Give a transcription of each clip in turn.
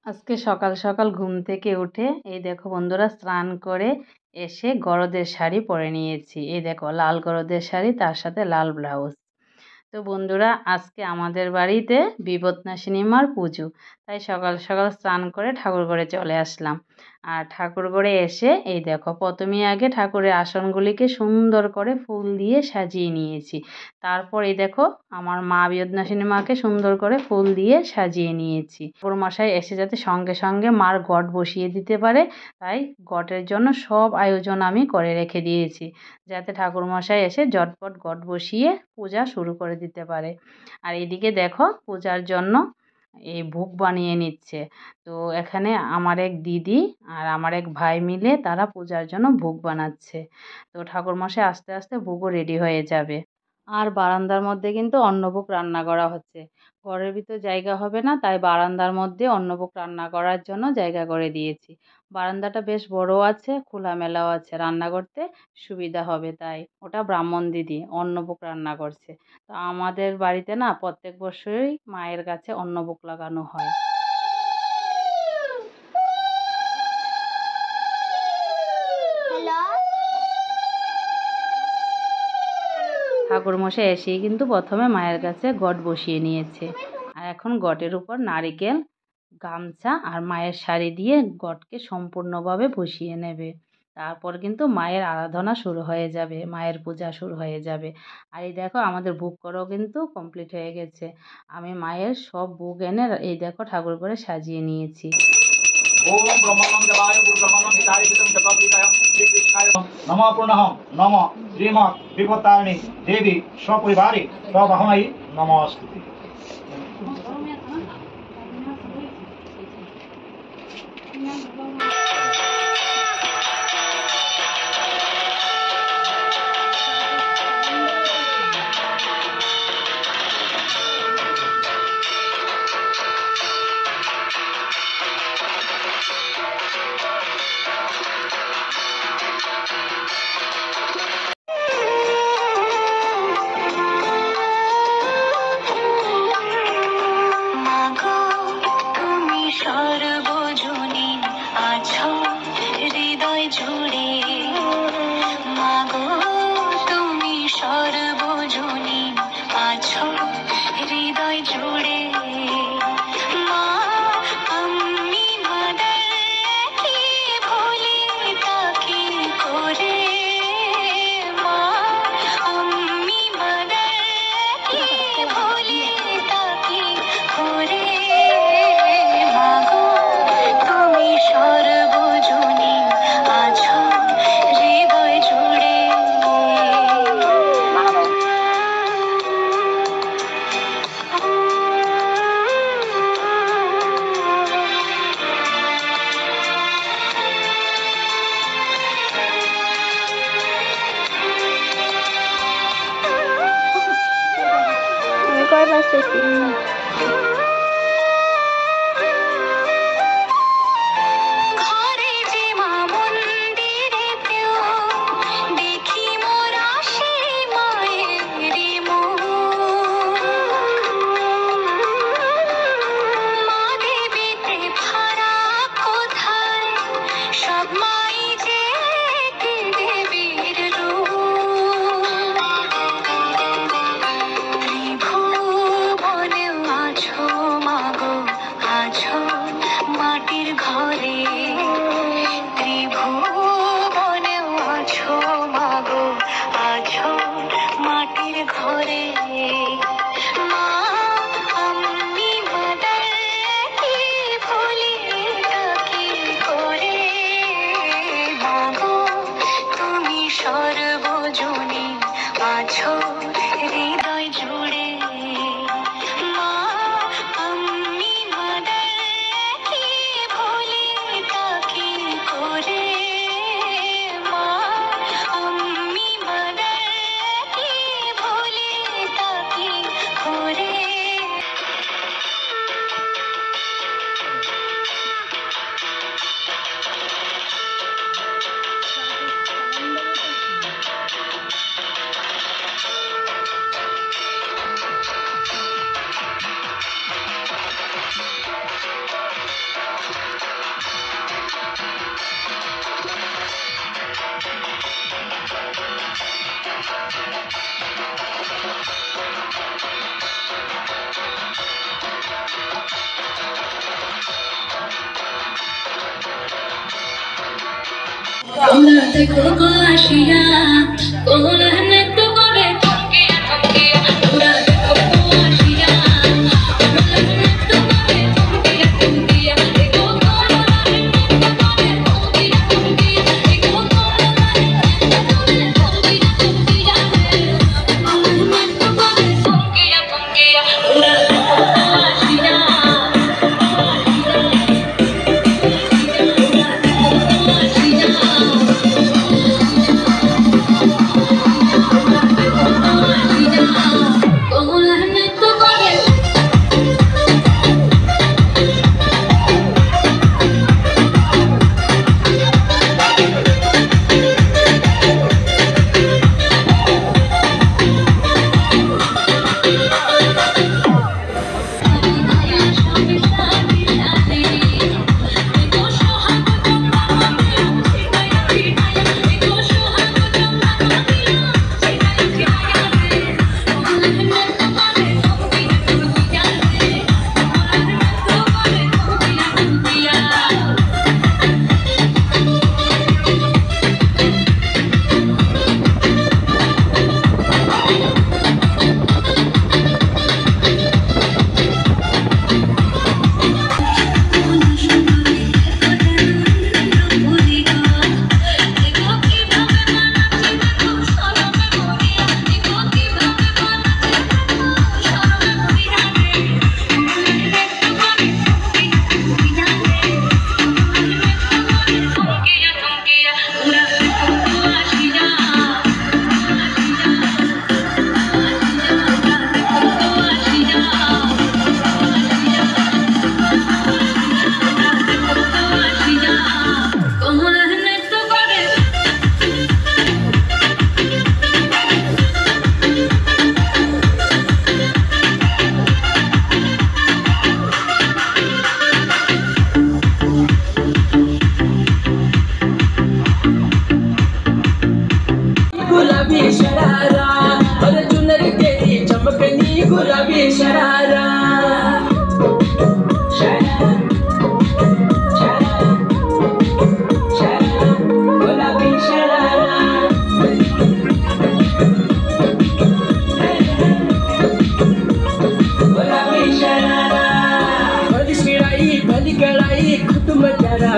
আজকে সকাল সকাল ঘুম থেকে উঠে এই দেখো বন্ধুরা স্নান করে এসে গরদের শাড়ি পরে নিয়েছি। এই দেখো লাল গরদের শাড়ি, তার সাথে লাল ব্লাউজ। তো বন্ধুরা আজকে আমাদের বাড়িতে বিপত্নাশিনী মার পুজো, তাই সকাল সকাল স্নান করে ঠাকুর ঘরে চলে আসলাম। আর ঠাকুর ঘরে এসে এই দেখো প্রথমেই আগে ঠাকুরের আসনগুলিকে সুন্দর করে ফুল দিয়ে সাজিয়ে নিয়েছি। তারপর এই দেখো আমার মা বিপত্নাশিনী মাকে সুন্দর করে ফুল দিয়ে সাজিয়ে নিয়েছি। ঠাকুর মশাই এসে যাতে সঙ্গে সঙ্গে মার ঘট বসিয়ে দিতে পারে, তাই ঘটের জন্য সব আয়োজন আমি করে রেখে দিয়েছি, যাতে ঠাকুর মশাই এসে ঝটপট ঘট বসিয়ে পূজা শুরু করে দিতে পারে। আর এদিকে দেখো পূজার জন্য এই ভোগ বানিয়ে নিচ্ছে। তো এখানে আমার এক দিদি আর আমার এক ভাই মিলে তারা পূজার জন্য ভোগ বানাচ্ছে। তো ঠাকুরমশাই আস্তে আস্তে ভোগও রেডি হয়ে যাবে। আর বারান্দার মধ্যে কিন্তু অন্নভোগ রান্না করা হচ্ছে। ঘরের ভিতর জায়গা হবে না, তাই বারান্দার মধ্যে অন্নভোগ রান্না করার জন্য জায়গা করে দিয়েছি। বারান্দাটা বেশ বড় আছে, খোলামেলাও আছে, রান্না করতে সুবিধা হবে, তাই ওটা ব্রাহ্মণ দিদি অন্নভোগ রান্না করছে। তো আমাদের বাড়িতে না প্রত্যেক বছরই মায়ের কাছে অন্নভোগ লাগানো হয়। ঠাকুরমশাই এসেই কিন্তু প্রথমে মায়ের কাছে ঘট বসিয়ে নিয়েছে। আর এখন ঘটের উপর নারিকেল, গামছা আর মায়ের শাড়ি দিয়ে ঘটকে সম্পূর্ণভাবে বসিয়ে নেবে। তারপর কিন্তু মায়ের আরাধনা শুরু হয়ে যাবে, মায়ের পূজা শুরু হয়ে যাবে। আর এই দেখো আমাদের ভোগ করাও কিন্তু কমপ্লিট হয়ে গেছে। আমি মায়ের সব ভোগ এনে এই দেখো ঠাকুর করে সাজিয়ে নিয়েছি। ओम ब्रह्मणं देवाय गुरुब्रह्मणं हिताय हितं जगद्विताय श्रीकृष्णाय नमः पुनः नमः श्रीमद् विपत्तारिणी देवी सपरिवारे तवाहमै नमस्ते। সর্বজনীন আছো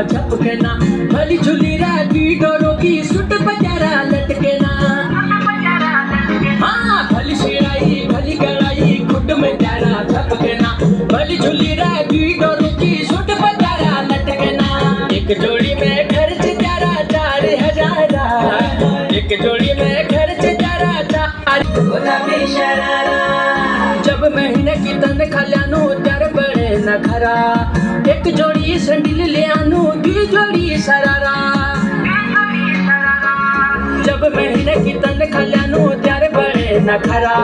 झपकना भली झुली रागी डोरों की सुट बजारा लटकना। हाँ भली सिराई भली गलाई खुद में प्यारा झपकना भली झुली रागी डोरों की सुट बजारा लटकना। एक जोड़ी में खर्च प्यारा 4,000 एक जोड़ी में खर्च प्यारा 4,000 जब महीने की तनख्वाह ल्यानु त्यार बड़े न खरा एक जोड़ी संडिल ले आनु 2 जोड़ी सरारा। जब महीने की तनख्वाह ल्यानु त्यार बड़े न खरा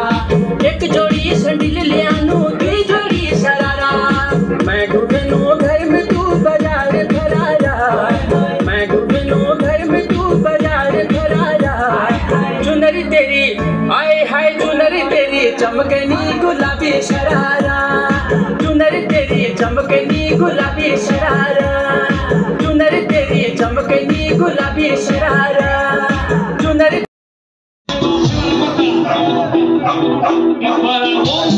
एक जोड़ी संडिल ले आनु 2 जोड़ी सरारा। मैं घुटनू घर में तू बाजार फरारा मैं घुटनू घर में तू बाजार फरारा। चुनरी तेरी आए हाय चुनरी तेरी चमकनी गुलाबी शरारा चुनरी तेरी चमकनी गुलाबी शरारा चुनरी तेरी चमकनी गुलाबी शरारा चुनरी। Y para vos,